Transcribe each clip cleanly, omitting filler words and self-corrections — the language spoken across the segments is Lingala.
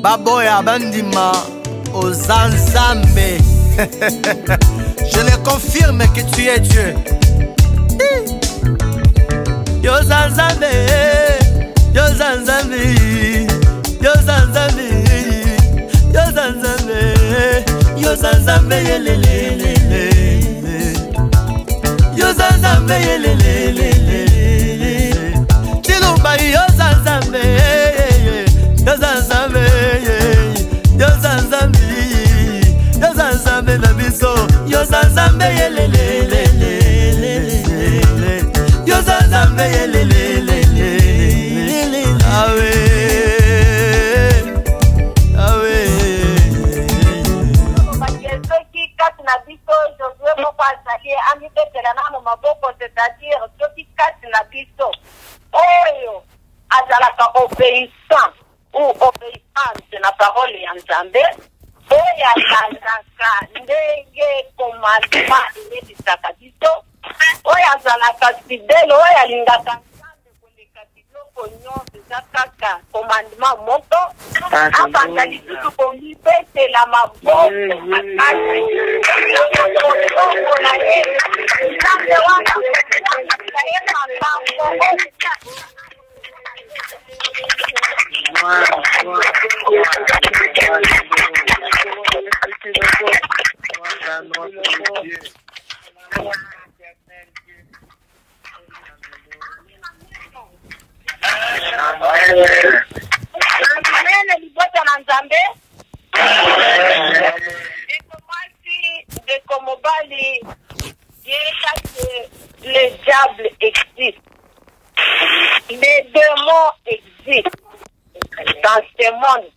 Baboya Bandima aux Zanzambe. Je le confirme que tu es Dieu. Yo Zanzambe, yo Zanzambe, yo Zanzambe, yo Zanzambe, yo Zanzambe, yo Zanzambe, Chilumba, yo Zanzambe, yo Zanzambe, yo Zanzambe, yo Zanzambe na biso, yo Zanzambe, yo Zanzambe, awe, awe. C'est-à-dire ceux qui cassent la biso, oyo azalaka obéissant ou obéissance na parole ya Nzambe, oyo azalaka ndenge commandement eyetisaka biso, oyo azalaka fidèle, oyo alingaka Nzambe koleka biloko nyonso eza kaka commandement moko, afanda lisusu kolibetela maboko makasi na ye Nzambe wana ye makambo Amen, libota na Nzambe. De Komobali, le diable existe. Les démons existent dans ce monde.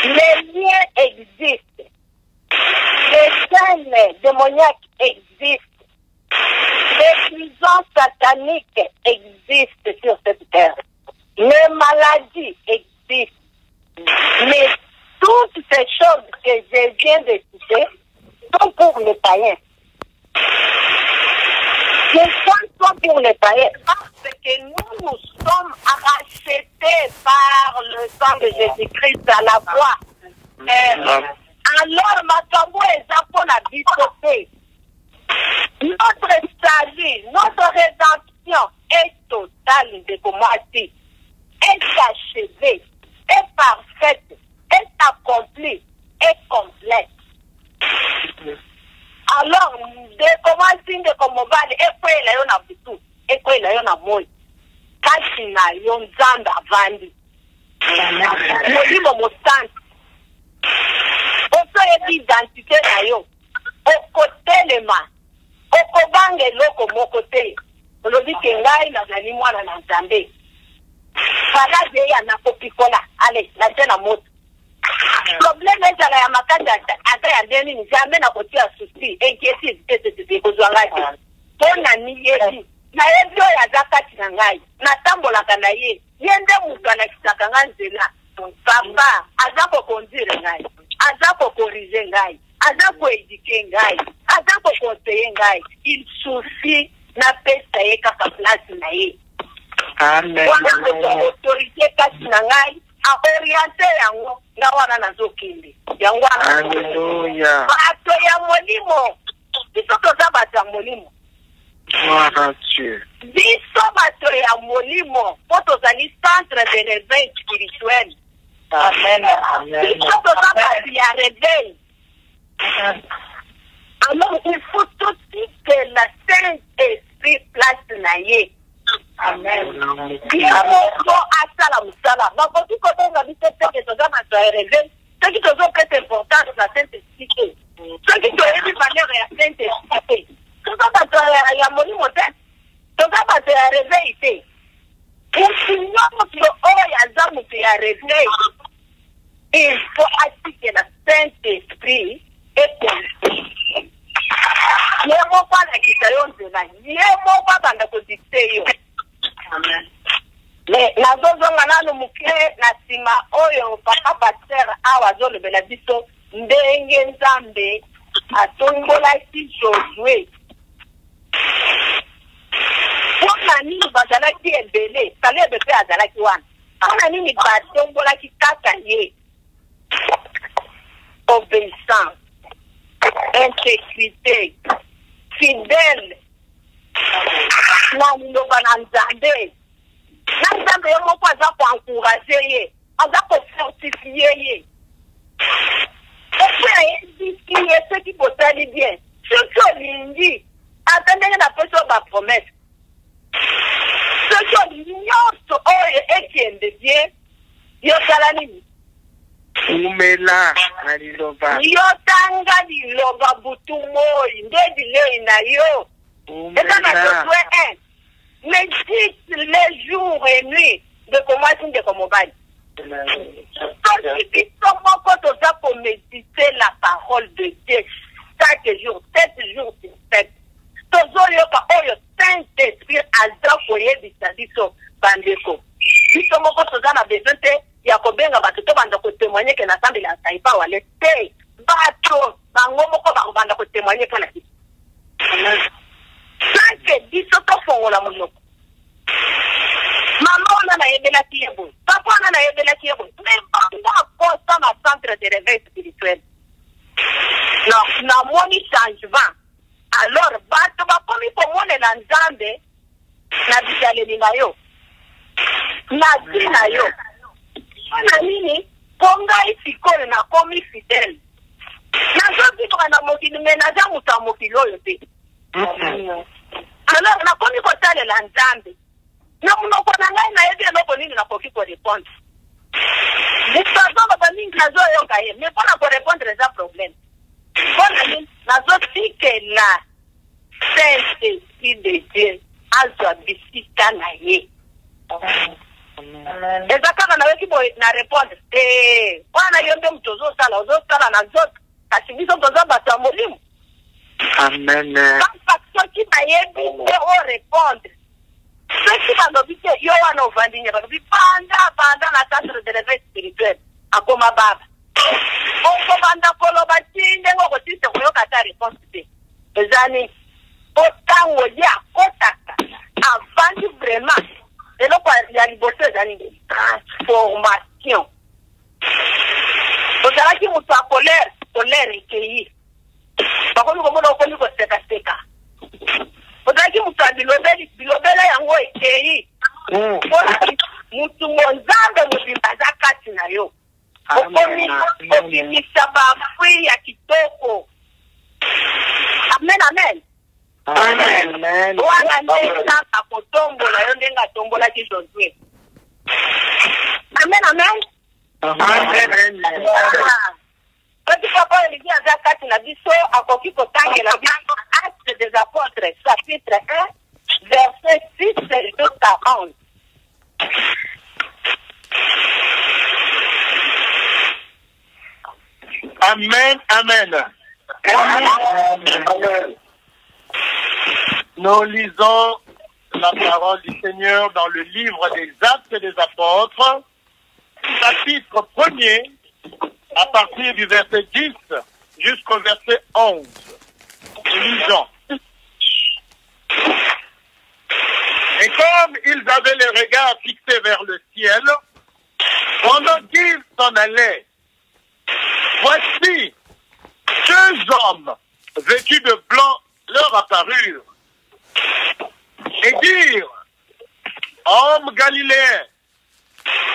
Les liens existent. Les chaînes démoniaques existent. Les prisons sataniques existent sur cette terre. Les maladies existent. Mais toutes ces choses que je viens de citer sont pour les païens. Ces choses sont pour les païens parce que nous sommes rachetés par le sang de Jésus-Christ à la croix. Alors, Makambo et Zapon a bisoté. Notre salut, notre rédemption est totale de Komati, est achevée, est parfaite, est accomplie, est complète. Alors, de Komati, de Komobali, et quoi il y a un abitou, et quoi il y a un amour, Kachina, yon Zanda, Vandi, Molimo Mostan, Oso et identité na yo, Okote le ma, Okobange loko mokote, Olobi kengai na zali mwana na Nzambe. Fala zeya na kopikola, allez, la tena moto. Problème est à la makanda, ata ya deni ni jamais na kotia souci, inquiétude, kozwangaji. Pona ni yedi, na yebyo ya zakati na ngai, na tambola kana ye, yende mutu anakisaka nganzela. Papa, azako kondire ngai, azako corriger ngai, azako éduquer ngai, azako conseiller ngai. Il suffit na pesa ye kaka place na ye. Amen. Wana autorité kasi na ngai, a orienté yango, na wana nazokinde. Yango wana. Alléluia. Bato ya molimo. Biso toza bato ya molimo. Gloire à Dieu. Biso bato ya molimo. Po tozali centre de réveil spirituel. Amen. Biso toza bato ya réveil. Alors, il faut tout dire que la Saint-Esprit place na ye. Amen. Biso asala musala. Bakoki kotonga biso peke toza bato ya réveil. Ce qui tozo prête importance na Saint-Esprit. Ce qui toyebi valeur ya Saint-Esprit. Toza bato ya molimo te. Toza bato ya réveil te. Mutu nyonso oyo aza mutu ya réveil, il faut attirer la Saint-Esprit et conduire. Ye moko alakisa yo nzela, ye moko abanda kodikte yo. Mais nazozonga nanu muke na nsima oyo papa paster awa azolobela biso ndenge Nzambe atongolaki Josué. Mpona nini bazalaki ebele, Kalebe mpe azalaki wana. mpona nini batombolaki kaka ye obéissance, intégrité, fidèle na liloba na Nzambe. Na Nzambe yo moko aza koencourage ye, aza kofortifie ye. Epe ayebisi ye soki bosali bien, soki olingi ata ndenge napesi bapromese, soki olingi nyonso oyo ekende bien, yosala nini? Umela na liloba. Yotanga liloba butu moi, nde bilei na yo. Eza na Josué 1. Médite les jours et nuits de comment ndeko mobali. Soki biso moko toza koméditer la parole de Dieu chaque jour, 7 jours sur 7. Tozoyoka oyo Saint-Esprit aza koyebisa biso bandeko. Biso moko toza na besoin te ya kobenga bato to banda kotémoigner ke na Nzambe la saiba wale te. Bato bango moko bakobanda kotémoigner mpona biso. Sanke biso tofongola monoko. Mama ona nayebelaki ye boye, papa ona nayebelaki ye boye, me banda akosa na centre de réveil spirituel. Namoni changement. Alors bato bakomi komonela Nzambe na bisaleli na yo, na di na yo. Mpona nini? Po ngai sikoyo nakomi fidèle. Nazobika na mokili me naza moto ya mokili oyo te. Alors nakomi kotalela Nzambe. Na monoko na ngai nayebi eloko nini nakoki korépondre. Lisazo baba mingi nazoyoka ye, me mpona korépondre eza problème. Mpona nini? Nazotikela Saint-Esprit de Dieu azwa bisika na ye. Eza kaka naweki boye na répondre. Wana yo nde moto ozosala na nzoto. Kasi biso toza bato ya molimo. Amen. Kaka soki bayebi te o répondre. Soki balobi te yo wana ovandi nye balobi banda na centre de réveil spirituel akoma baba. Okobanda koloba ti ndenge okotise koyoka ta réponse te. Eza nini? Otango ye akotaka avandi vraiment. Eloko ya liboso eza nini? Transformation. Ozalaki moto ya colère ekeyi. Bakomi komona okomi kosekaseka. Ozalaki moto ya bilobela yango ekeyi. Mutu Nzambe mobimba aza kati na yo. Okomi obimisa bafui ya kitoko. Amen, amen. Amen. Wana nde kaka kotombola yo ndenge atombolaki Josué. Amen, amen. Amen. Petit papa Olivier aza kati na biso akoki kotangela biso Actes des Apôtres chapitre 1 verset 6 jusqu'à 11. Amen, amen. Amen. Nous lisons la parole du Seigneur dans le livre des Actes des Apôtres, chapitre 1er, à partir du verset 10 jusqu'au verset 11. Lisons. Et comme ils avaient les regards fixés vers le ciel, pendant qu'ils s'en allaient, voici 2 hommes vêtus de blanc leur apparurent et dirent: Hommes galiléens,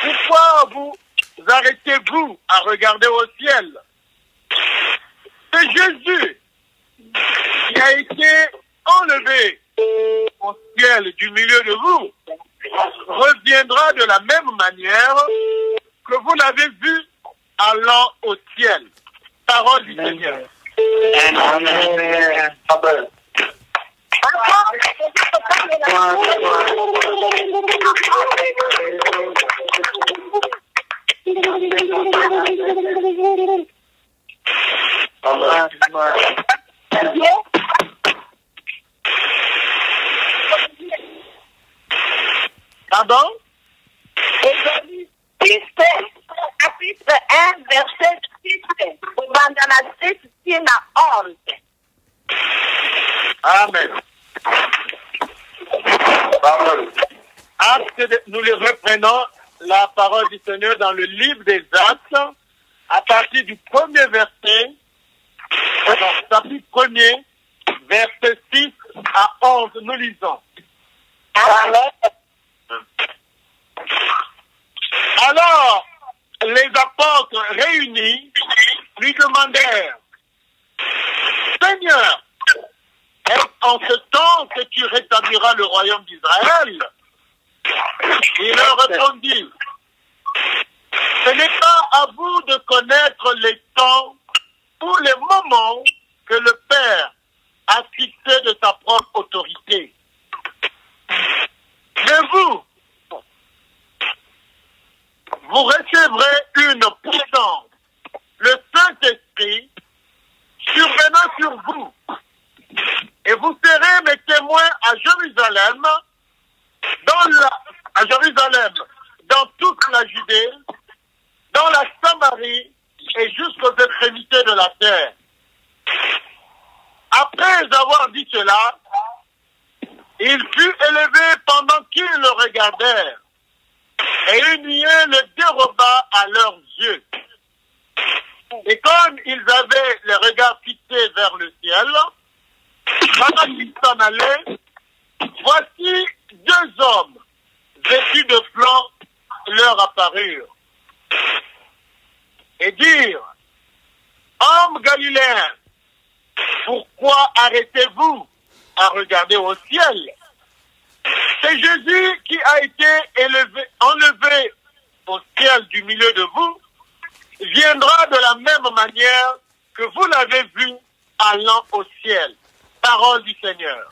pourquoi vous arrêtez-vous à regarder au ciel? C'est Jésus qui a été enlevé au ciel du milieu de vous reviendra de la même manière que vous l'avez vu allant au ciel. Parole du Seigneur. Amen. Amen. Pardon? Chapitre 1, verset 6. Bandana 6 à 11. Amen. Nous les reprenons la parole du Seigneur dans le livre des Actes, à partir du premier verset, chapitre 1er, verset 6 à 11, nous lisons. Alors, les apôtres réunis lui demandèrent, Seigneur, est-ce en ce temps que tu rétabliras le royaume d'Israël? Il leur répondit, ce n'est pas à vous de connaître les temps ou les moments que le Père a fixé de sa propre autorité. Mais vous recevrez une puissance, le Saint-Esprit, survenant sur vous. Et vous serez mes témoins à Jérusalem, dans toute la Judée, dans la Samarie et jusqu'aux extrémités de la terre. Après avoir dit cela, il fut élevé pendant qu'ils le regardèrent, et une nuée le déroba à leurs yeux. Et comme ils avaient les regards fixés vers le ciel, pendant qu'ils s'en allaient, voici deux hommes vêtus de blanc leur apparurent et dirent, hommes galiléens, pourquoi arrêtez-vous à regarder au ciel? C'est Jésus qui a été enlevé au ciel du milieu de vous, viendra de la même manière que vous l'avez vu allant au ciel. Parole du Seigneur.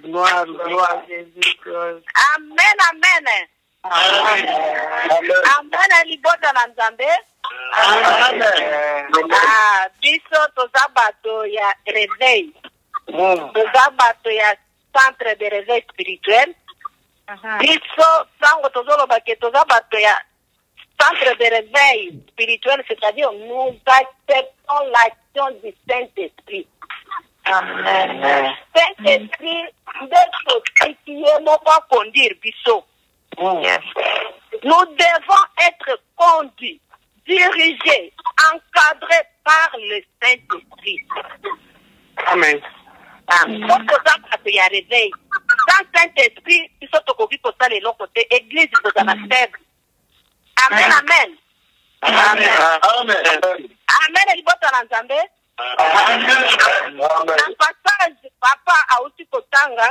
Gloire à Jésus. Amen, amen. Amen, liboda na Nzambe. Biso toza bato ya réveil. Toza bato ya centre de réveil spirituel. Biso sango tozoloba ke toza bato ya centre de réveil spirituel, c'est-à-dire nous acceptons l'action du Saint-Esprit. Amen. Saint-Esprit, qui est mon conduire biso. Yes. Nous devons être conduits, dirigés, encadrés par le Saint-Esprit. Amen. Amen. Il y a réveil. Sans Saint-Esprit, il faut que les l'autre côté. Église, il faut que faible. Amen, amen. Amen. Amen. Amen. Il faut que dans passage, papa a aussi kotanga.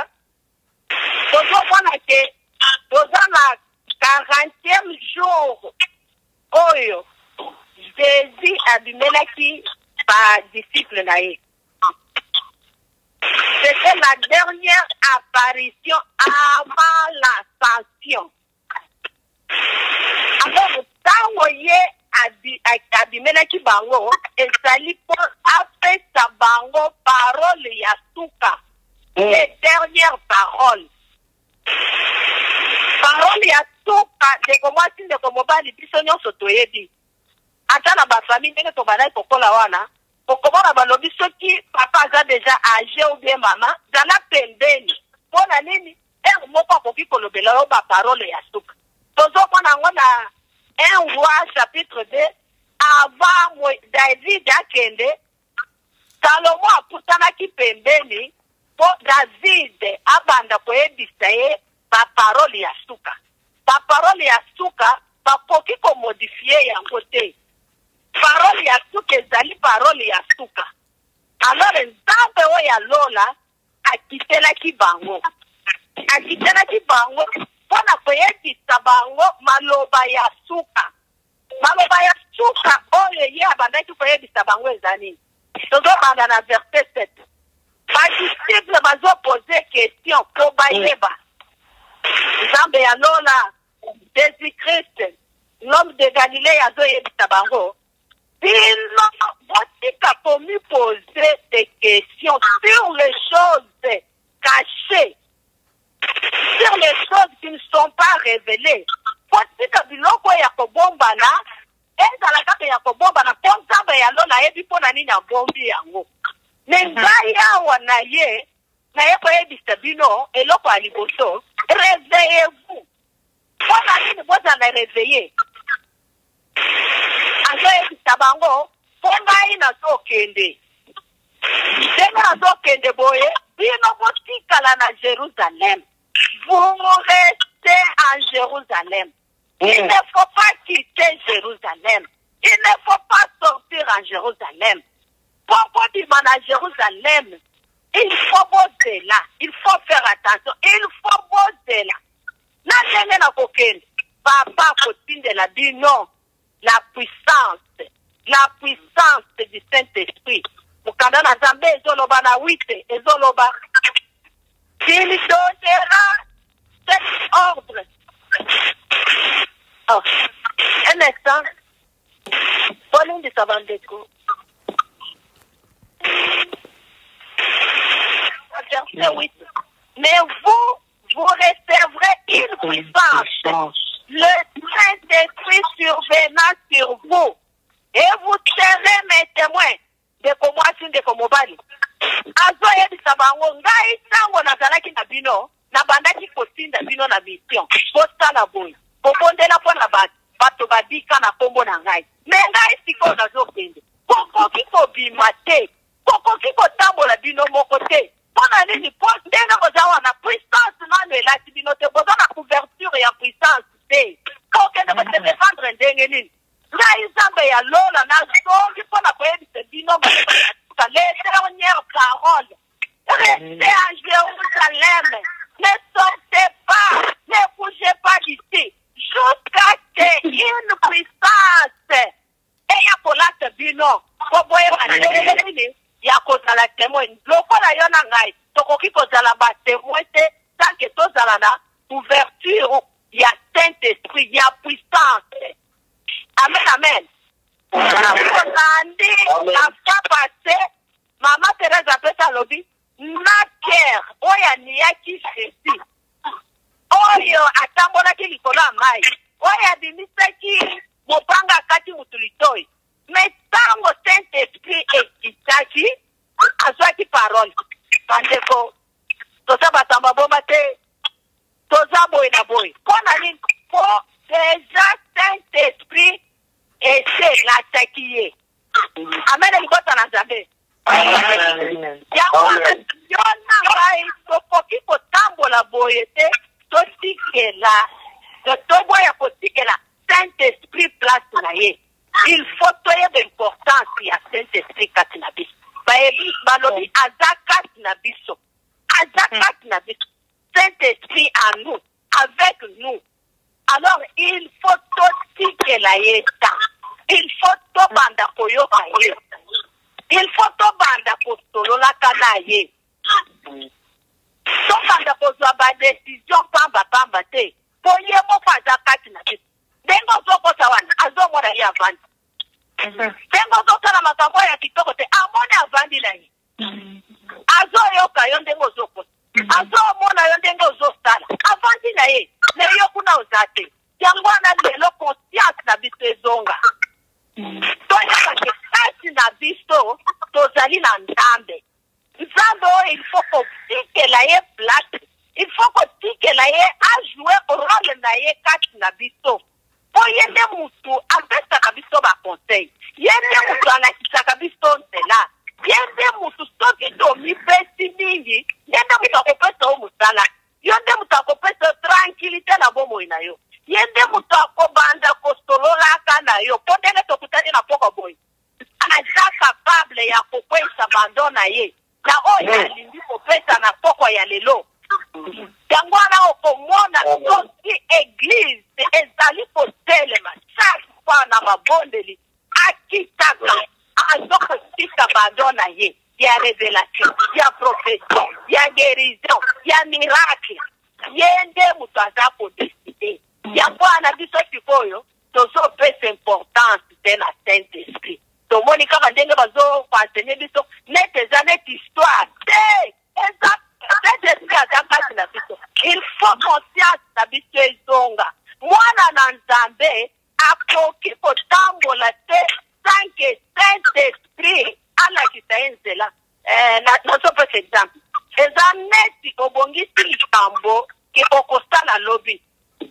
Dans la 40e jour, Oyo, Jésus a bimelaki par disciple naïe. C'était la dernière apparition avant l'ascension. Alors, tant abimelaki bango, ezali pour après sa bango parole ya suka. Les dernières paroles. Parole ya suka de komwasi de komobali biso nyonso toyebi. Ata na ba famille ndenge to bana kokola wana, kokomona balobi soki papa aza déjà âgé ou bien maman, zala pembeni. Pona nini? Moko akoki kolobela yo ba parole ya suka. Tozomona ngo na 1 Roi chapitre 2, avant David akende, Salomo akutanaki pembeni, po David abanda koyebisa ye ba parole ya suka. Ba parole ya suka, bakoki ko modifier yango te. Parole ya suka ezali parole ya suka. Alors Nzambe oyo lola akitelaki bango. Akitelaki bango pona koyebisa bango maloba ya suka. Maloba ya suka oyo ye abandaki koyebisa bango ezali. Tozobanda na verset 7. Ba disciple bazo poser question po bayeba. Nzambe ya lola Jésus-Christ, l'homme de Galilée azo yebisa bango. Sinon, voici qu'on me poser des questions sur les choses cachées, sur les choses qui ne sont pas révélées. Voici que biloko ya kobombana, ezala kaka ya kobomba na po nzambe ya lola yebi mpo na nini abombi yango me ngai awa na ye koyebisa bino eloko ya liboso réveillez-vous mpo na nini bozala réveille azoyebisa bango mpo ngai nazokende ndenge nazokende boye bino botikala na Jérusalem. Vous restez en Jérusalem. Il ne faut pas quitter Jérusalem. Il ne faut pas sortir en Jérusalem. Pourquoi dire à Jérusalem? Il faut bosser là. Il faut faire attention. Il faut bosser là. N'a na kokende. Papa continue de la dire non. La puissance du Saint-Esprit. Mukanda na Zambé ezoloba na 8 ezoloba. Il donnera cet ordre. Oh, un instant. Pauline de Savandeko. Mais vous recevrez une puissance. Le Saint-Esprit survenant sur vous. Et vous serez mes témoins. De comment de comment bali. Azo yebi sabango ngai tango nazalaki na bino na bandaki kosinda bino na mission. Bosala boy. Bobondela pona bato badika na kombo na ngai. Me ngai siko nazokende. Koko kiko bimate. Koko kiko tambola bino moko te. Pona nini poste ndenga kozawa na puissance nano elati bino te. Boza na couverture ya puissance te. Koko nde bote défendre ndenge nini. Ngai zambe ya lola na zongi pona koyebisa bino les dernières paroles. Restez à Jérusalem. Ne sortez pas. Ne bougez pas d'ici. Jusqu'à ce une puissance. Et ya kolata bino. Koboye manene. Ya kozala témoin. Loko na yona ngai. Tokoki kozala ba témoin te. Tant que tozala na ouverture. Ya Saint-Esprit. Ya puissance. Amen, amen. La fois passée, Maman Thérèse a fait sa lobby. Naker, oya niyaki Jésus. Oyo atambona ki likolo amai. Oya bimisaki mopanga kati mutulitoi. Mais tango Saint-Esprit ekitaki, azwaki parole. Bandeko, toza batamba bomba te, toza boy na boy. Kona nini po déjà Saint-Esprit et c'est la taquille. Amen. El gota na Zambé. Ya yona ngai tokoki kotambola boyete totikela. Toboya kotikela Saint-Esprit place na ye. Il faut toye d'importance ya Saint-Esprit kati na biso. Baebi balobi azakat na biso. Azakat na biso. Saint-Esprit en nous, avec nous. Alors, il faut totikela yeta. Il faut to banda koyoka ye. Il faut to banda kostolola kana ye. To banda kozwa ba décision pamba te. Poye mo faza kati na biso. Dengo zoko sawana azo mona ya vandi. Dengo zoko na makambo ya kitoko te amona avandi na ye. Azo yoka yo ndengo zoko. Azo mona yo ndengo zo sala. Avandi na ye. Ne yo kuna uzate. Yango na lelo conscience na biso ezonga. Toyaka ke kati na biso tozali na nzambe. Nzambe il faut kotikela ye place. Il faut kotikela ye a jouer rôle na ye kati na biso. Po yende mutu apesaka biso ba conseil. Yende mutu anakisaka biso nzela. Yende mutu soki tomipesi mingi. Yende mutu akopesa o musala. Yende mutu akopesa tranquillité na bomoi na yo. Yende mutu akobanda kostolola kana yo. Pondele tokutani na poko boy. Aza capable ya kokwesa bandona ye. Na oyo alingi kopesa na poko ya lelo. Yango wana okomona soki église ezali kotelema chaque fois na mabondeli akitaka azokotika bandona ye. Ya révélation, ya prophétie, ya guérison, ya miracle. Yende mutu aza kodeside. Yango wana biso sikoyo tozo pesa importance de la Saint-Esprit. Tomoni kaka ndenge bazo enseigner biso nete za nete histoire. Il faut conscience na biso ezonga. Mwana na Nzambe a akoki kotambola te sans que Saint-Esprit alakisa ye nzela. Nazopesa exemple. Eza neti obongisi likambo ke okosala lobi.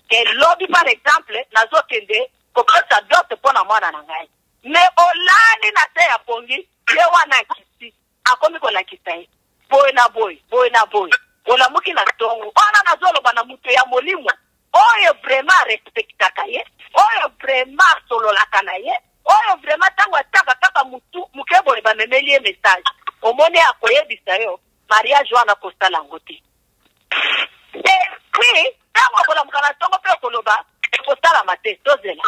Ke lobi par exemple nazokende kopesa dote mpona mwana na ngai. Me olani na te ya pongi ye wana kisi akomi kolakisa ye. Boy na boy. Olamuki na tongo. Wana nazoloba na mutu ya molimo. Oyo vraiment respectaka ye. Oyo vraiment sololaka na ye. Oyo vraiment tango ataka kaka mutu mukebole bamemeli ye message. Omone akoyebisa yo mariage wana kosala ngo te. Et puis tango akolamuka na tongo mpe koloba kosala mate tozela.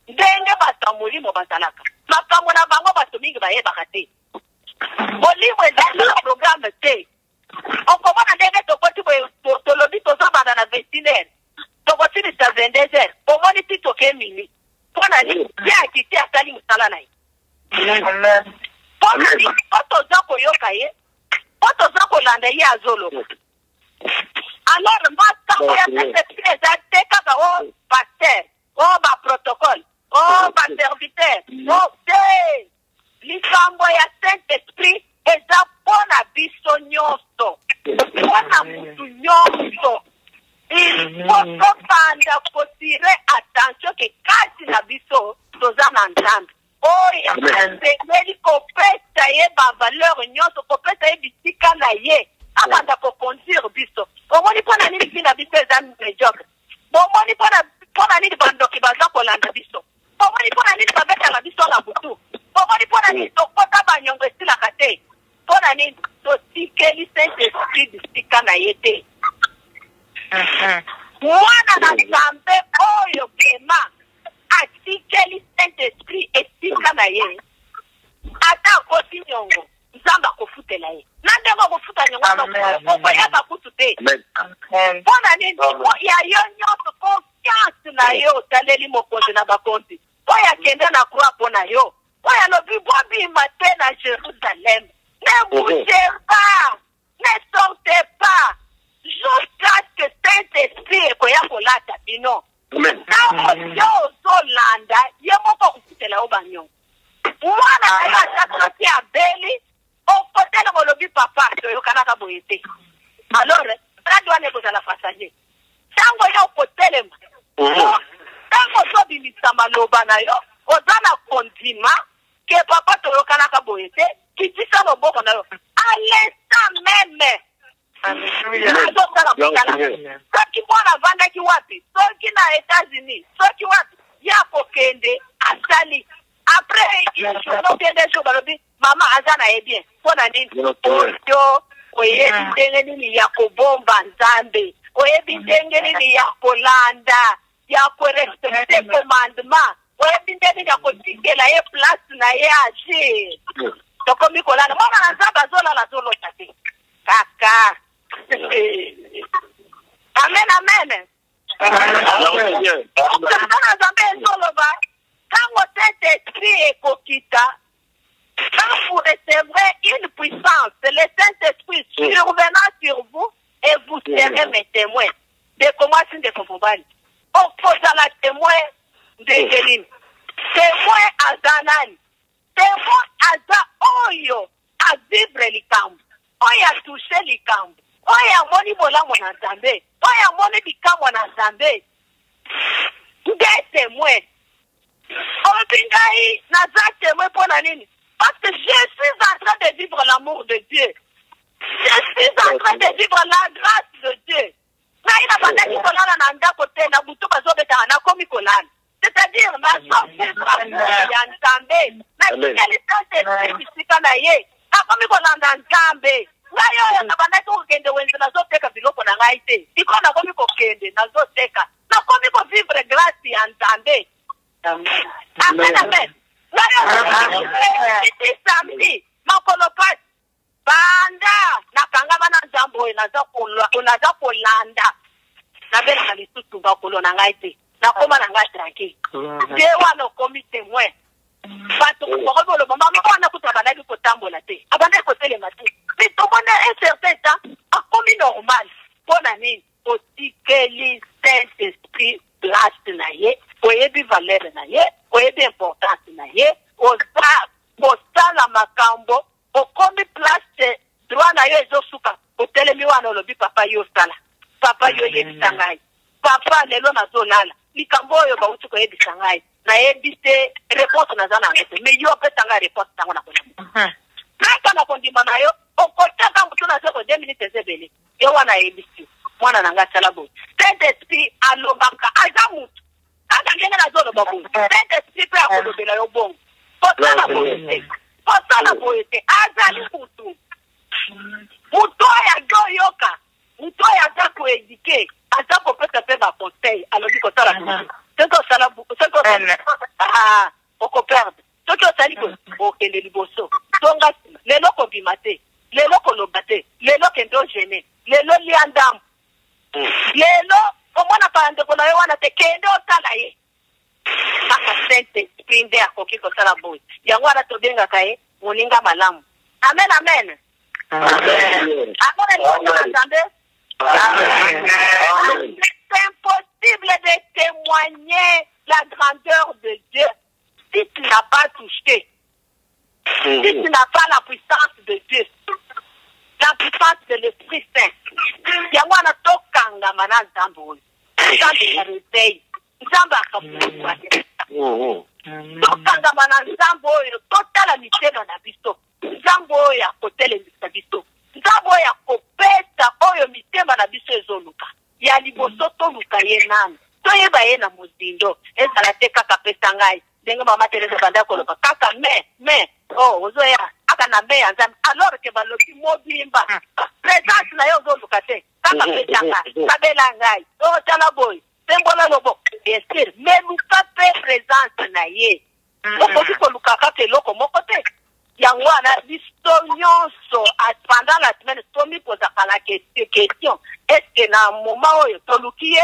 Ndenge bato molimo basalaka. Makambo na bango bato mingi bayebaka te. Molimo ezali na programme te. Okomona ndenge tokoti tolobi tozobanda na 21h. Tokosilisa 22h. Omoni ti toke mini. Mpona ni ye akiti asali mosala na ye. Mpona ni po toza koyoka ye. Po toza kolanda ye azoloba. Alors makambo ya Saint-Esprit eza te kaka o pasteur, o baprotocole, o baserviteur, o te. Likambo ya Saint-Esprit eza mpona biso nyonso. Mpona mutu nyonso. Il faut tobanda kotire attention ke kati na biso toza na Nzambe. Oyo asengeli kopesa ye bavaleur nyonso, kopesa ye bisika na ye. Abanda kokonduire biso. Omoni mpona nini bina biso eza mediocre. Bomoni mpona nini bandoki baza kolanda biso. Bomoni mpona nini babetaka biso na butu. Bomoni mpona nini tokota banyongo esilaka te. Mpona nini totikeli Saint-Esprit bisika na ye te. Mwana na Nzambe oyo kema atikeli Saint-Esprit esika na ye. Ata akoti nyongo Nzambe akofutela ye. Na ndenge akofuta nyongo okoyeba kutu te. Mpona nini ya yo nyonso confiance na yo otaleli mokonzi na bakonzi. Oyo akende na croix mpona yo. Oyo alobi bobima te na Jérusalem. Ne bougez pas. Ne sortez pas. Jusqu'à ce que Saint-Esprit ekoya kolata bino. Ntango yo ozolanda ye moko akofutela yo banyongo. Mwana kaka asakoki abeli okotela kolobi papa toyokanaka boye te. Alors radio wana ekozala passager. Ntango yo okotelema ntango ozobimisa maloba na yo oza na kondima ke papa toyokanaka boye te kitisa loboko na yo à l'instant même. Soki mwana avandaki wapi, soki na États-Unis, soki wapi ya kokende asali. Après okende jo balobi mama aza na ye bien mpona nini oyo oyebi ndenge nini ya kobomba Nzambe, oyebi ndenge nini ya kolanda, ya korespecte commandement, oyebi ndenge nini ya kotikela ye place na ye agir. Tokomi kolanda mwana na Nzambe azolala azolota te kaka. Amen, amen. Nzambe ezoloba quand Saint-Esprit ekokita, quand vous recevrez une puissance, le Saint-Esprit survenant sur vous et vous serez mes témoins. De comment c'est de Fofobali. On pose à la témoin de Jéline. Témoin à Zanani. Témoin à Za Oyo à vivre l'Ikambo. Oyo à toucher l'Ikambo. Oyo à moni bola mon Nzambe. Oyo à moni bikamo na Nzambe. Des témoins. Obingai naza témoin pour la nini. Parce que je suis en train de vivre l'amour de Dieu. Je suis en train de vivre la grâce de Dieu. Na ina bandaki kolana na ndako te na butu bazobeta na komi kolana. C'est-à-dire na sorti ya Nzambe. Na kikalisante bisika na ye. Na komi kolana Nzambe. Na yo na bandaki kokende wenze na zoteka biloko na ngai te. Iko na komi kokende na zoteka. Na komi ko vivre grâce ya Nzambe. Amen, amen. Iti samedi makolopat banda nakanga bana Nzambo unaza kolanda na bela na lisusu bakolo na ngai te nakoma na ngai tranquille de wana komi témoin bato ko bolo mama wana kutabana di kotambola te abanda ko telema te mais to mona un certain temps akomi normal pona nini otikeli Saint-Esprit place na ye oyebi valeur na ye oyebi importance na ye osala makambo okomi place droit na yo ezosuka otelemi wana olobi papa yo sala papa yo yebisa ngai papa lelo nazolala likambo oyo bauti koyebisa ngai nayebi te réponse naza nango te mais yo opesa ngai réponse ntango na kondima kaka na kondima na yo okotaka motu na zoko 2 minutes ezebele yo wana yebisi mwana na ngai asala boye Saint-Esprit alobaka aza mutu aka ndenge nazoloba boye Saint-Esprit mpe akolobela yo bongo posala boye te azali mutu mutu oyo azoyoka mutu oyo aza koedike aza kopesa mpe baconseil alobi kosala okoperde soki osali boye okende liboso tonga nsima lelo kobima te lelo koloba te lelo kende ogene lelo lia ndambo lelo omwana bandeko na yo wana te kende osala ye kaka Saint-Esprit nde akoki kosala boye yango wana tobengaka ye moninga malamu amen amen c'est impossible de témoigner la grandeur de Dieu si tu n'as pas touché, si tu n'as pas la puissance de Dieu, la puissance de l'Esprit Saint. Yango ana tokanga mana nzambo nzambe ya réveil nzambe akafuwa tokanga mana nzambo oyo totala mitema na biso nzambo oyo akotelemisa biso nzambo oyo akopesa oyo mitema na biso ezoluka ya liboso toluka ye nani toyeba ye na mozindo ezala te kaka pesa ngai ndenge mama Teresa banda koloba kaka me ozoya aka na me ya nzambe alors que balobi mobimba présence na yo ozoluka te kaka pesa ngai kabela ngai otala boy sembola lobo bien sûr mais luka pe présence na ye okoki koluka kaka eloko moko te yango wana biso nyonso pendant la semaine tomi posaka la question est-ce que na moment oyo toluki ye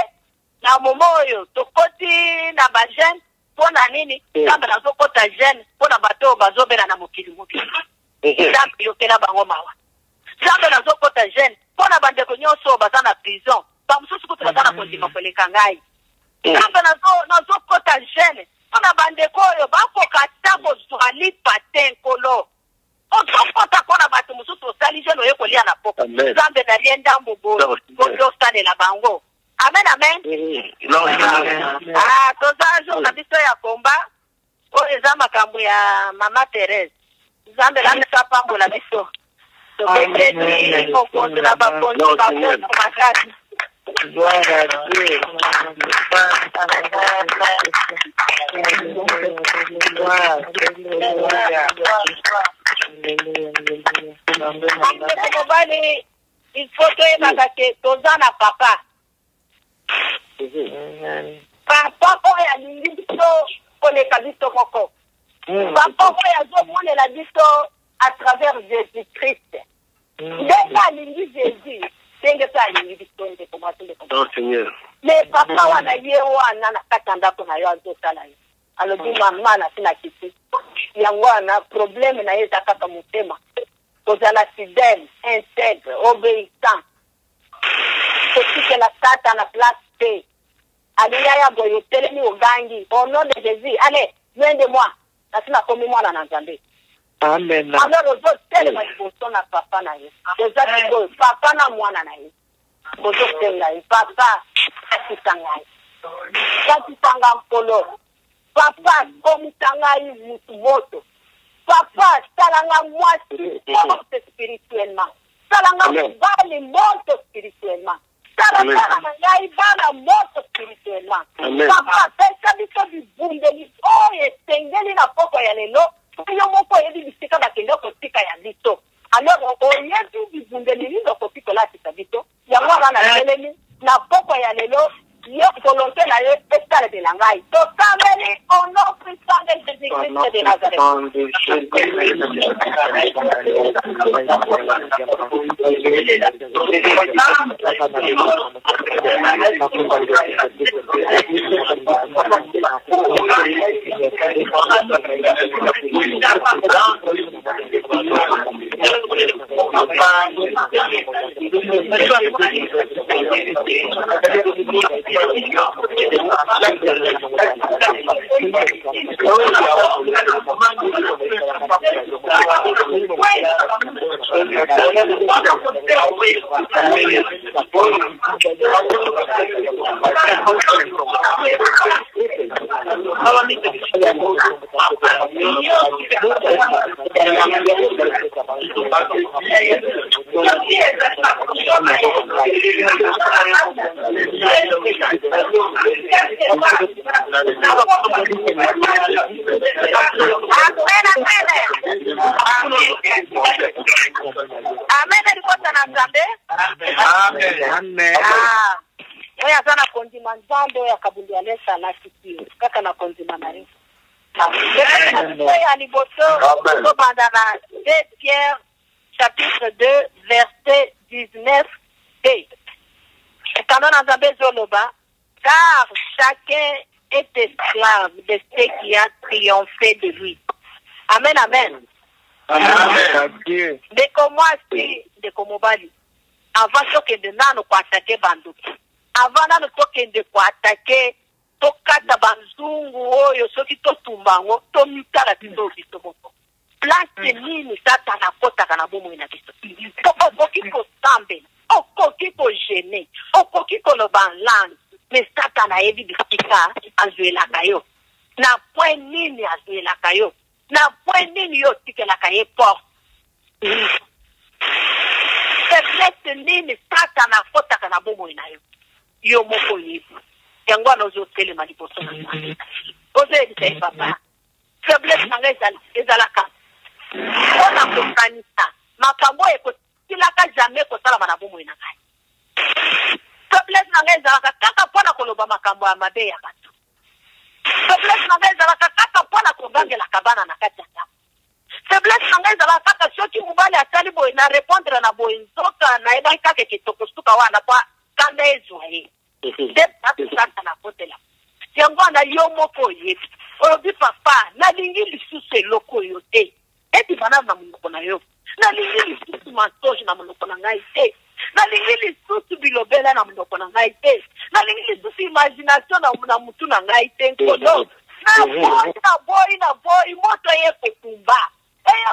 na moment oyo tokoti na bajeune mpona nini nzambe nazokota jeune mpona bato oyo bazobela na mokili nzambe yokela bango mawa nzambe nazokota jeune mpona bandeko nyonso oyo baza na prison bamosusu kutu baza na kondima koleka ngai nzambe nazokota jeune mpona bandeko oyo bakoka ta kozwa lipa te nkolo ozokota mpona bato mosusu osali jeune oye kolia na poko nzambe nalie ndambo boyo ozosalela bango amen amen toza jour na biso ya komba oyo eza makambo ya mama Teresa nzambe lamesa pambola biso tokeketi mokonzi na bakonzi makasi Gloire à Dieu. mobali il faut toyebaka ke toza na papa papa oyo alingi biso koleka biso moko papa oyo azomonela biso à travers Jésus Christ ndenge alingi Jésus ndenge mpe alingi biso ndeko mwasi ndeko mais papa wana ye wana na kati ya ndako na yo azosala ye alobi mama na tina kiti yango wana problème na ye eza kaka motema kozala fidèle intègre obéissant kotikela tata na place te alingi aya boye otelemi ogangi au nom de Jésus allez loin de moi nasi nakomi mwana na nzambe Amen. alors ozotelema liboso na papa na ye eza sikoyo papa na mwana na ye ozotenga ye papa katisa ngai katisa mpolo papa komisa ngai mutu moto papa salanga mwasi moto spirituellement salanga mobali moto spirituellement salanga na ngai bana moto spirituellement papa pesa biso bibundeli oyo esengeli na poko ya lelo yo moko oyebi bisika bakende kotika ya biso alors oyebi bibundeli nini okoki kolatisa biso yango wana natelemi na poko ya lelo yo volonté na yo esalemela ngai tosambeli au nom puissant de Jésus-Christ de Nazareth Amen. Oya sana konzima nzambe ya kabundia lesa na kiti. Kaka na konzima na yesu. Dans 2 Pierre chapitre 2 verset 19b. Car chacun est esclave de ce qui a triomphé de lui. Amen, amen. De comment si de komobali. Avant que de nano ko attaquer banduki. Avant nano tokende ko attaquer tokata banzungu oyo soki totumbango tomikala biso biso moko. Place nini satana kota kana bomo ina biso. Okoki ko sambe, okoki ko gêner, okoki ko lobanland. Mais satana ebi bisika azuela kayo. Na point nini azuela kayo. Na point nini yo tikela kaye porte. Faiblesse nini satana kota kana bomo ina yo moko yifu. Yango anozo tele maliposo. Oze di papa. Faiblesse nanga ezalaka. Ona kokanisa. Makambo eko tilaka jamais kosala mana bomo ina kai. Faiblesse nanga ezalaka kaka pona koloba makambo ya mabe ya bato. Faiblesse nanga ezalaka kaka pona kobangela kabana na kati ya ndako. Faiblesse nanga ezalaka kaka soki mobali atali boye na répondre na boye nzoka na eba kaka kitoko suka wana kwa kanda ezwaye. Yango na yo moko yebi obi papa na lingi lisusu eloko yo te eti bana na munoko na yo na lingi lisusu mensonge na munoko na ngai te na lingi lisusu bilobela na munoko na ngai te na lingi lisusu imagination na mutu na ngai te nkono na boy moto ye kokumba eya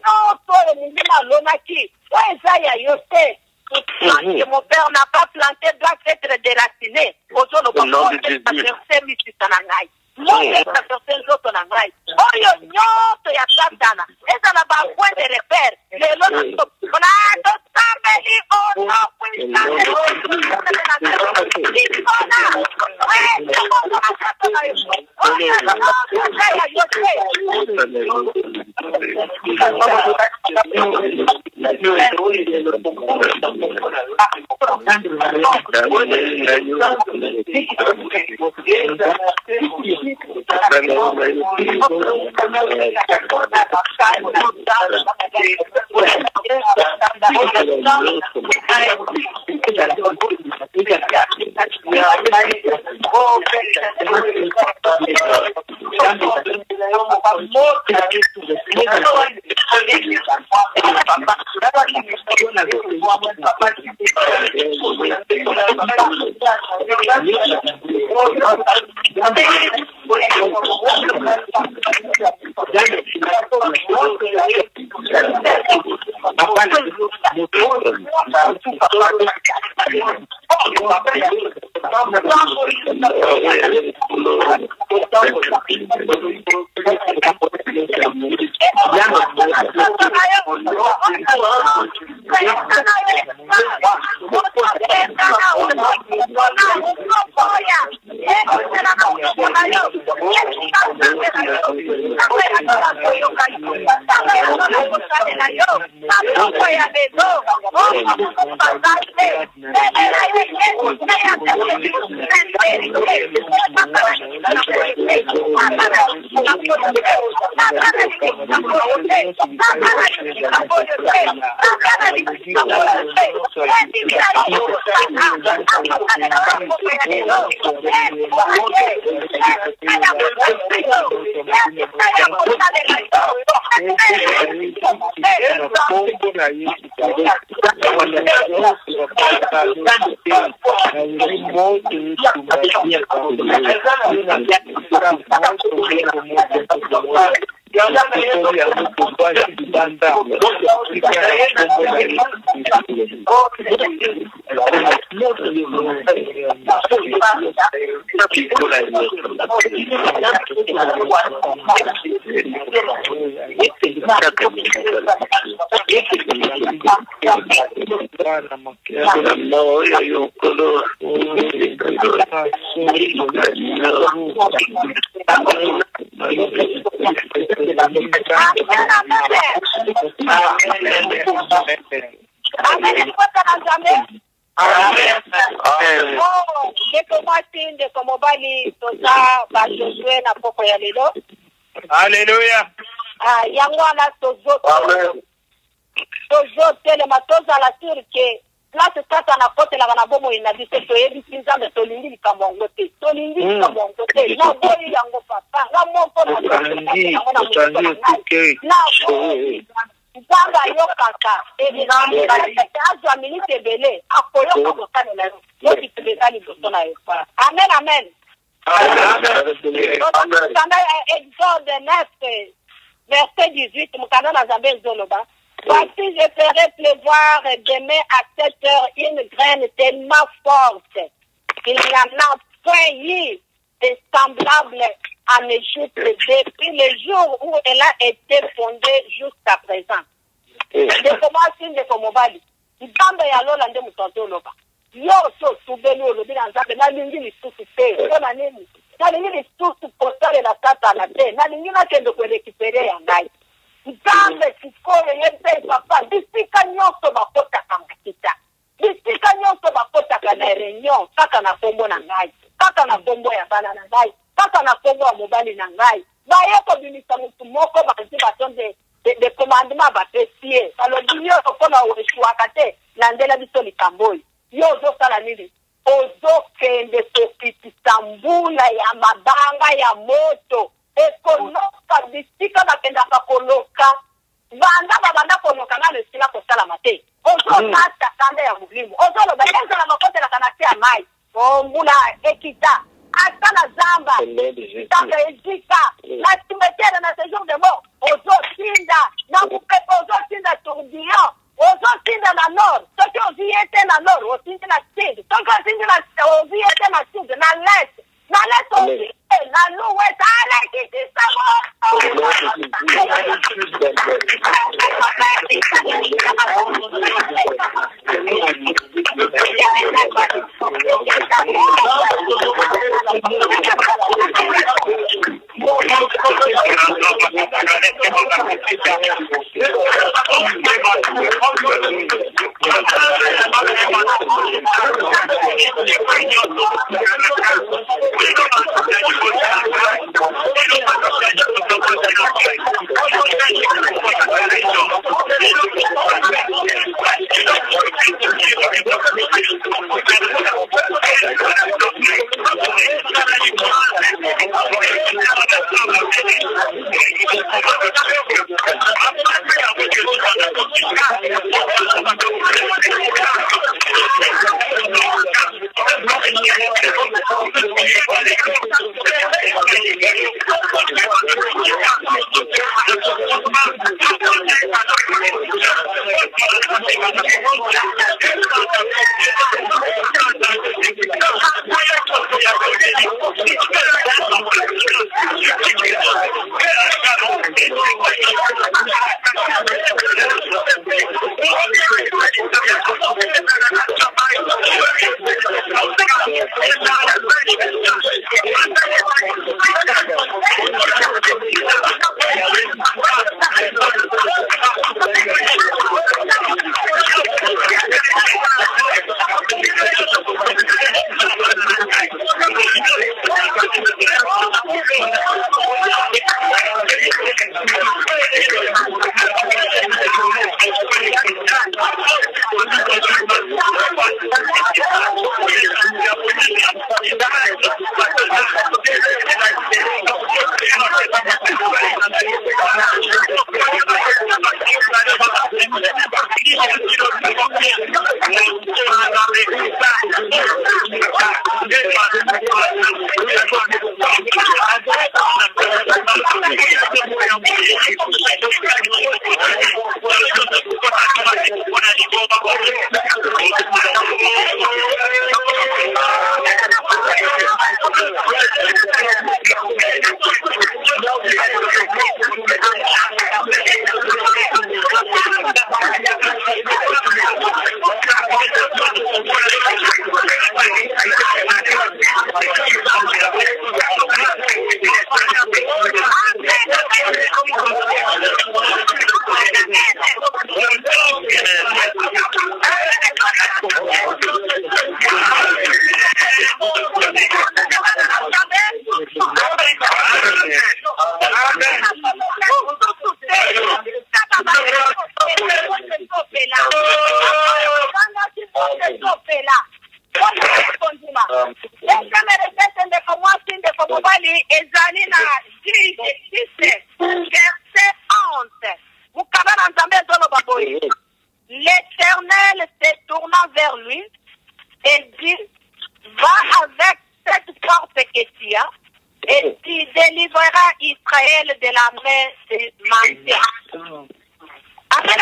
no mungu na lonaki eza ya yo te. Que mon père n'a pas planté doit être déraciné. Au nom de Jésus. Alléluia. Yangwana tozo tele matoza la turke place kata na kote la bana bomo ina biso to yebi sinza me tolingi likambo te tolingi likambo te na boyi yango papa la moko na Nzanga yokaka azwa minute bele akoyoka botane na yo kitebekani botona yo. Amen amen. Exode 9 verset 18 mukana na Zambe Zoloba. Voici je ferai pleuvoir demain à 7 heures une graine tellement forte qu'il n'y en a point eu de semblable en Égypte depuis le jour où elle a été fondée jusqu'à présent. De comment signe de Komobali. Nzambe ya lola nde mutonto loba. Yo so subeli olobi na Nzambe na lingi lisusu te. Kona nini? Na lingi lisusu kotale na tata na te. Na lingi na kendo kwe rekipere ya ngai. Nzambe sikoyo yebe papa. Bisika nyoso bakota kamakita. Bisika nyoso bakota kana reunion. Kaka na kombo na ngai. Kaka na kombo ya bana na ngai. Kaka na kombo ya mobali na ngai. Bayeko binisa mutu moko bakazi batonde de commandement bapesier. Balobi yo okona ueshuaka te. Nandela biso likamboi. Yo ozo sala nini? Ozo kende kokitisa mbula ya mabanga ya moto. Ekonoka bisika bakendaka koloka. Banda koloka na lesila kosala mate. Ozo nata kanda ya mulimu. Ozo loba yenza na makote na kanati ya mai. Mbula ekita. Asana zamba. Saka ezika. Na timetera na séjour de mort. Ozo sinda. Na kupepo ozo sinda tourbillon. Ozo sinda na nord. Toki ozi yete na nord. Ozo sinda na sud. Toki ozi yete na sud. Na l'est. Na l'est ozi. Na l'ouest. Ale kiti samo. L'Éternel se tournant vers lui et dit, va avec cette porte que tu as et tu délivreras Israël de la main des mendiants. Amen,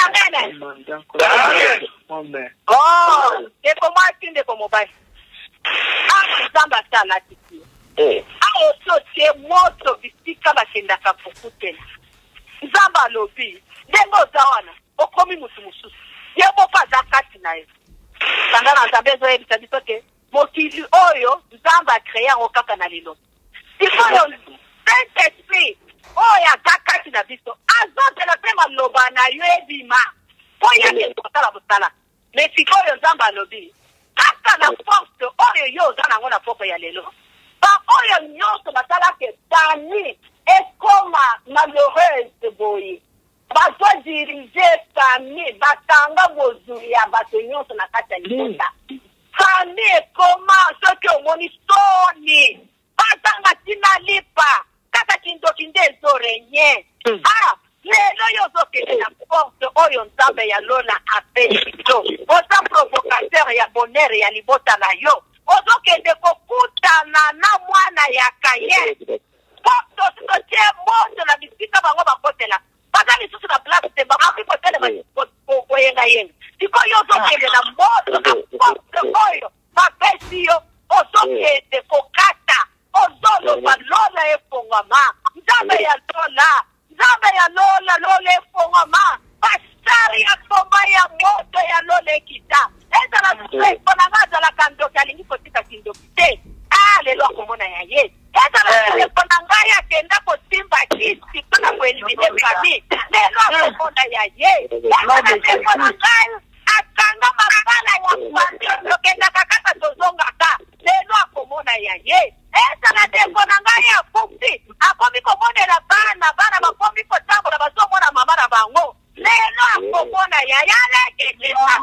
amen. Oh, c'est pour moi qui ne comme pas. Ah, zamba sala tiki. Ah, oso c'est moto bisika bakenda kapukute. Zamba lobi. Dengo zawana. Okomi musumusu. Yebo pa zakati na ye. Sangana nzabezo ye bisabiso ke. Mokili oyo zamba créer en okaka na lilo. Ifoyo Saint-Esprit. Oya zakati na biso. Azote la pema loba na yo ebima. Oya ke kotala bosala. Mais sikoyo zamba lobi. Kaka na force oyo yo zana ngona poko ya lelo. Ba oyo nyonso basala ke tani ekoma malheureuse boye. Bazo diriger famille batanga bozuli ya bato nyonso na kati ya libota. Famille ekoma soki omoni soni. Batanga tina lipa. Kaka kindoki nde ezorenye. Ah, lelo yo zokende na force oyo nzambe ya lona apeli yo. Oza provocateur ya bonheur ya libota na yo. Ozokende kokutana na mwana ya kaye. Poto sotie moto na bisika bango bakotela. Bazali susu na place te bango kotele koyenga yenga. Siko yo zokende na moto na force oyo. Mapesi yo. Ozokende kokata. Ozolo balola efongama. Nzambe ya lola. Nzambe ya lola lola efongama. Pasari ya komba ya moto ya lola ekita. Eza na seko na ngaza la kandoki alingi kotika kindoki te. Ah, lelo akomona ya ye. Eza na seko na ngaya kenda kotimba kisi kuna kuelimine kami. Lelo akomona ya ye. Eza na seko na ngaya akanga mabala ya kwandi. Lokenda kakata tozonga ka. Lelo akomona ya ye. Eza na seko na ngaya kupi. Akomi komone la bana. Bana bakomi kotambo na basomo na mama na bango. Lelo akomona ya yale kekita.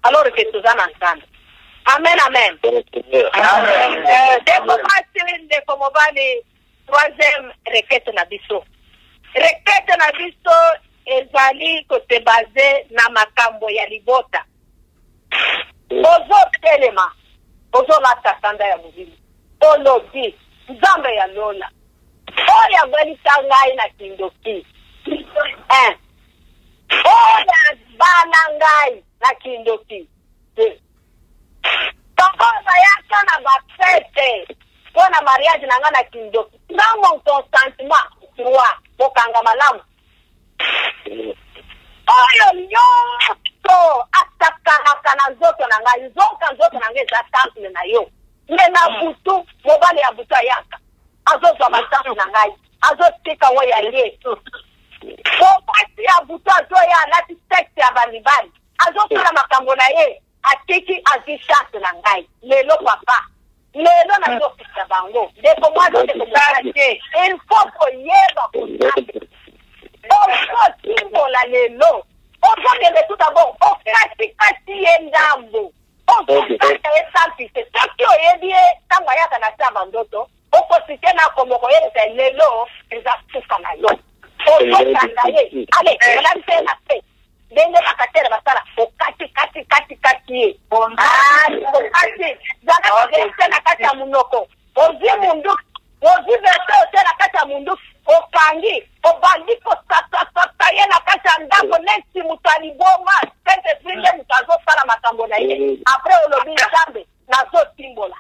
Alors que tout ça ensemble. Amen, amen. Troisième requête na biso. Requête na biso ezali kote basé na makambo ya libota. Ozo telema. Ozo la tatanda ya muzili. Olobi. Nzambe ya lola. Oya gweli tangai na kindoki. Oya banangai na kindoki. Tokoza yaka na bafete. Kona mariage na ngana kindoki. Dans mon consentement, trois, bokanga malamu. Oyo nyoto ataka na nzoto na ngai, nzoto na ngai za temple na yo. Mena butu, mobali ya butu yaka. Azozo matample na ngai. Azotika we ya lie. Bopati ya butu azo ya lati texte ya balibali. Azokala makambo na ye, atiki azishante na ngai. Lelo papa. Lelo na yo kisa bango. Deko mwazo deko mwazo. Il faut koyeba kutake. Oso simbola lelo. Oso kende tout d'abord. Okati ye ndambo. Oso kati ye salpise. Taki oyebie tanga yaka na sama ndoto. Oko sike na komoko ye se lelo. Eza fuka na yo. Oso kanda ye. Ale, mwanamse na pe. Dende bakatera basala. Okati ye. Okati. Zaka kwenye na kati ya munoko. Ozi mundu. Ozi vese na kati ya mundu. Okangi. Obandiko sata ye na kati ya ndako. Nesi mutaliboma. Sente frinde mutazo sala makambo na ye. Apre olobi jambe. Nazo simbola.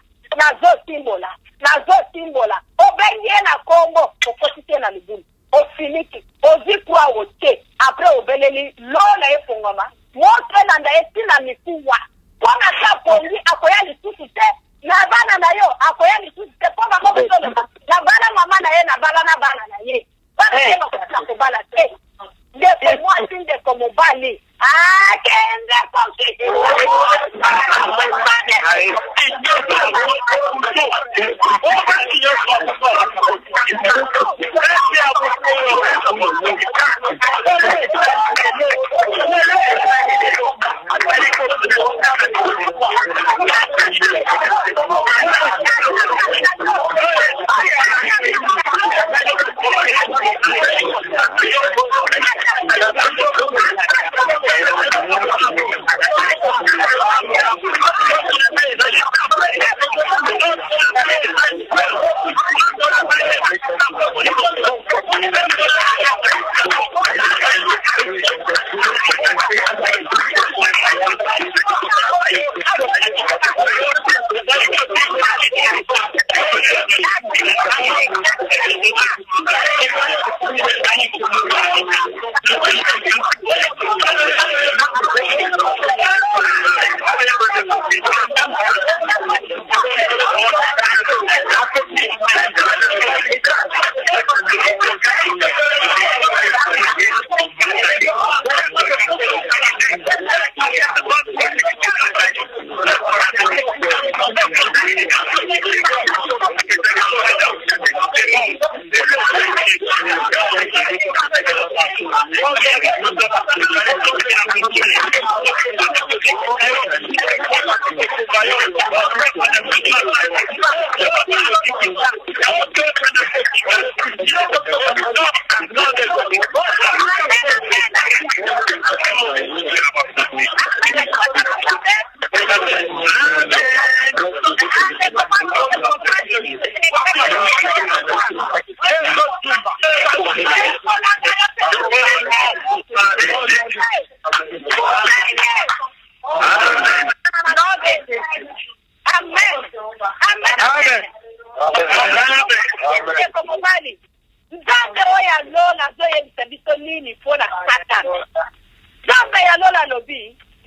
Obengi ye na kombo. Okosite na libulu. Ofiniki. Ozi kwa wote. Apre obeleli. Lola ye fungoma. Wote nanda esi na mikuwa. Kona kapongi akoya lisusu te. Na bana na yo akoya lisusu te. Poma kobe solo. Na bana mama na ye na bana na ye. Bana ye makuta kubala te. Ndeko mwasi ndeko mobali. Kende kongiti.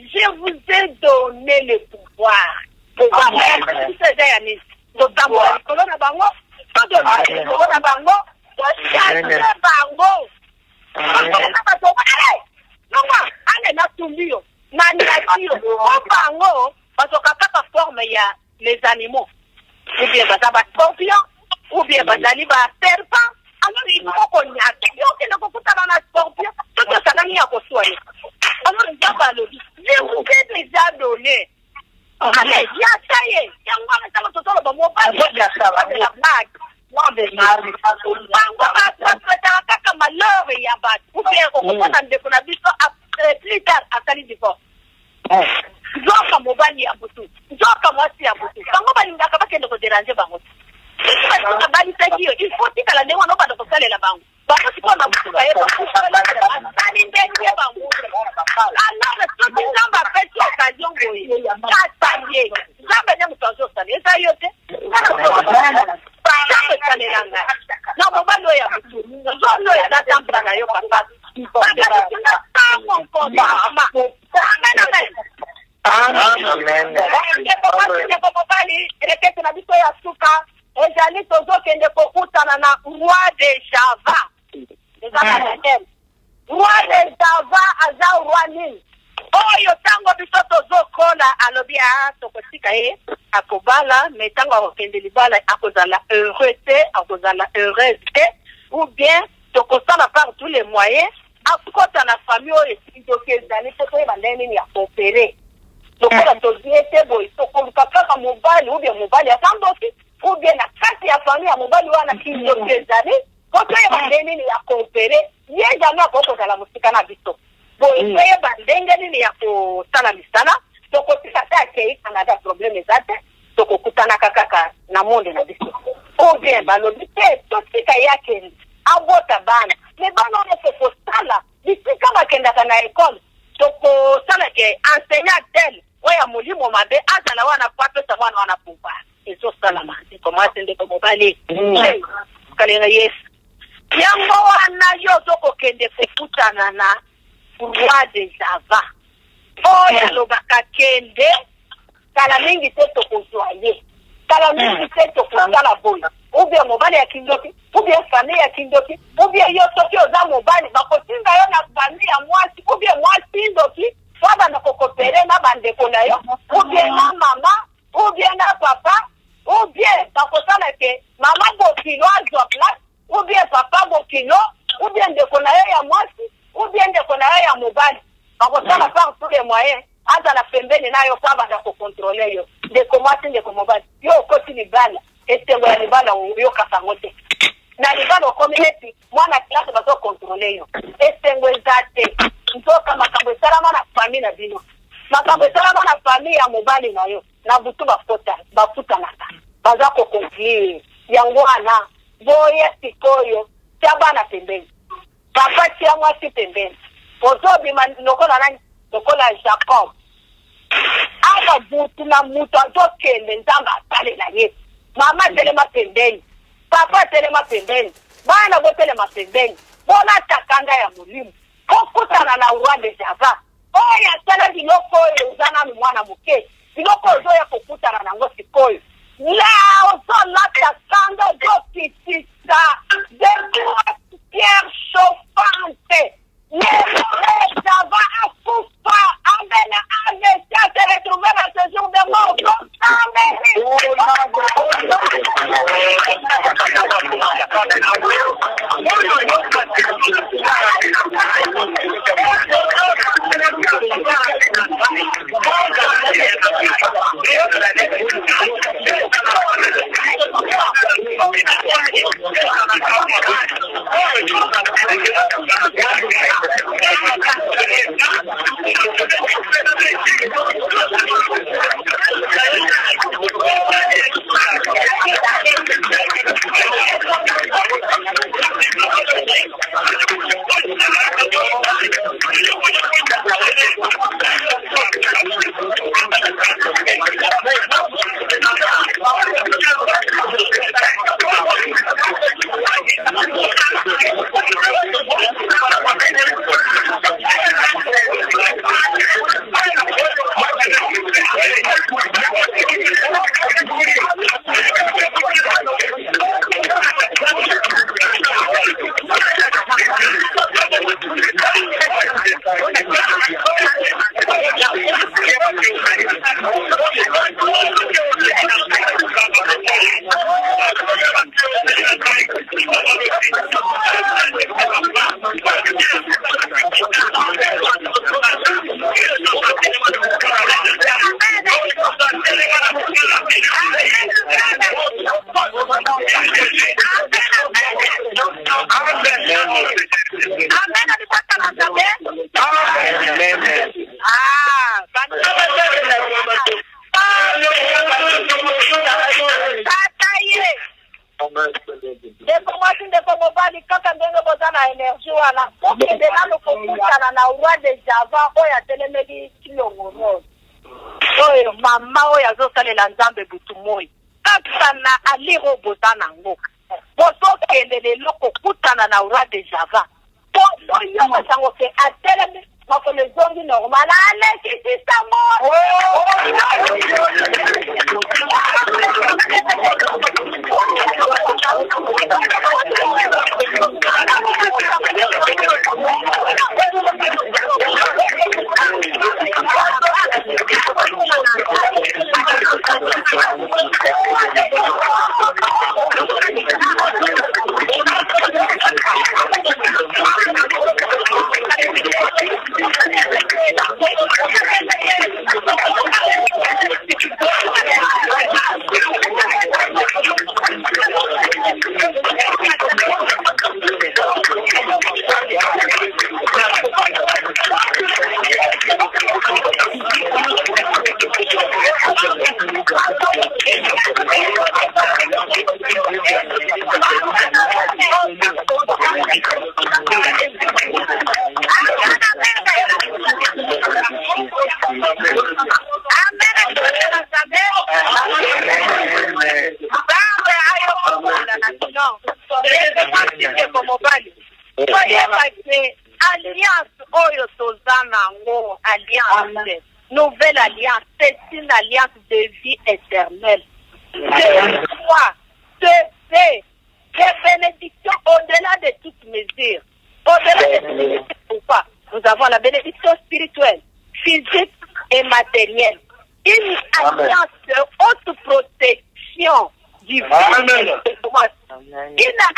Je vous ai donné le pouvoir. Les animaux, ou bien les scorpions, ou bien les serpents. Alors il faut qu'on y a un scorpion, tout ça n'a rien à soigner. Alors je vous ai déjà donné. Allez, ça y est, il y a Zoka mobali ya butu. Zoka mwasi ya butu. Kango bali ngaka bakende ko déranger bango. Bali takiyo, il faut tika la newa no ba ko salela bango. Ba ko siko na butu ba yeba. Bali ndenge ya bango. Allah tout nzamba fait occasion boye. Ka sanye. Nzamba ne mutozo sane. Esa yote. Ba salela nga. Na mobali ya butu. Zono ya datamba na yo papa. Amen. Roi de Java. Roi de Java aza roi nini. Oyo tango biso tozokola alobia tokotika akobala mais tango akokende libala akozala heureux te akozala heureuse te ou bien tokosala par tous les moyens akota na famille oyo esitokezali po toyeba ndenge nini ya koopere lokola toziete boye tokoluka kaka mobali ou bien mobali asandoki ou bien na kati ya famille ya mobali wana kitokezali po toyeba ndenge nini ya koopere ye jamai akokozala mosika na biso boye toyeba ndenge nini ya kosala misala tokotika te akei kanada probleme eza te tokokutanaka kaka na monde na biso ou bien balobi te totika ye akende abota bana mais bana oyo tokosala bisika bakendaka na ekole tokosala ke enseignant tel oyo molimo mabe azala wana po apesa mwana wana pouvoir ezosalama komase ndeko mobali kalenga yesu yango wana yo tokokende kokutana na roi de Java oyo alobaka kende kala mingi te tokozwa ye kala mingi te tokosala boye ou bien mobali ya kindoki ou bien famille ya kindoki ou bien yo soki oza mobali bakotinga yo na famille ya mwasi ou bien mwasi ndoki so banda kokopere na bandeko na yo ou bien na mama ou bien na papa ou bien bakosala ke mama bokilo azwa place ou bien papa bokilo ou bien ndeko na yo ya mwasi ou bien ndeko na yo ya mobali bakosala par tous les moyens azala pembeni na yo kwa banda kokontrole yo ndeko mwasi ndeko mobali yo okoti libala esengo ya libala oyokaka ngo te na libala okomineti mwana klase bazokontrole yo esengo eza te nzoka makambo esalama na famille na bino makambo esalama na famille ya mobali na yo na butu bafutanaka baza kokonklire yango wana boye sikoyo tia bana pembeni papa tia mwasi pembeni ozobima lokola nani lokola Jacob aka butu na mutu azokende nzambe asalela ye mama telema pembeni papa telema pembeni bana botelema pembeni bona takanga ya mulimu kokutana na roi de Java oyo asala biloko oyo eza nanu mwana moke biloko ozoya kokutana nango sikoyo la ozolata kanga ozokitisa de pierre chauffante ça va à Koufa, Amena, Amestia, se retrouver à ce jour de mort. Mama oya zosalela nzambe butu moi kaka na aliro bozana ngo bozokende lelo kokutana na roi de Java boyoka sango ke atelemi makolo zongi normal alekitisa mo Nouvelle alliance, c'est une alliance de vie éternelle. C'est quoi? C'est des bénédictions au-delà de toute mesure. Au-delà de toute mesure, pourquoi? Nous avons la bénédiction spirituelle, physique et matérielle. Une alliance de haute protection du vie. Une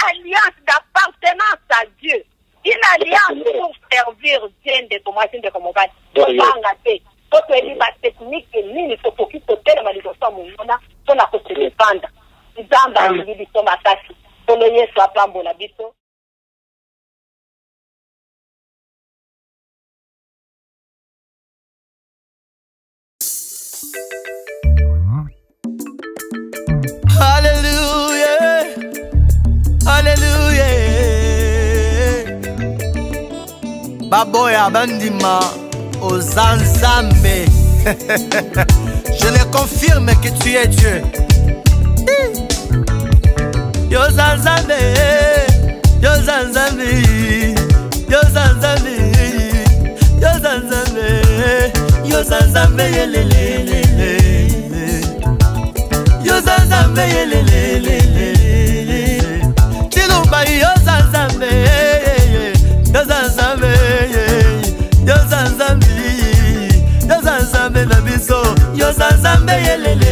alliance d'appartenance à Dieu. Une alliance pour servir Dieu de commencer de commencer. Toto eliba technique nini tokoki kotelema liboso ya mongona mpona kosedepanda nzambe alingi biso makasi mpona Yesu apambola biso. Hallelujah, hallelujah. Baboya bandima Ozanzambe. Je le confirme que tu es Dieu. Yo Zanzambe, Yo Zanzambe, Yo Zanzambe, Yo Zanzambe, Yo Zanzambe, nzambe yelele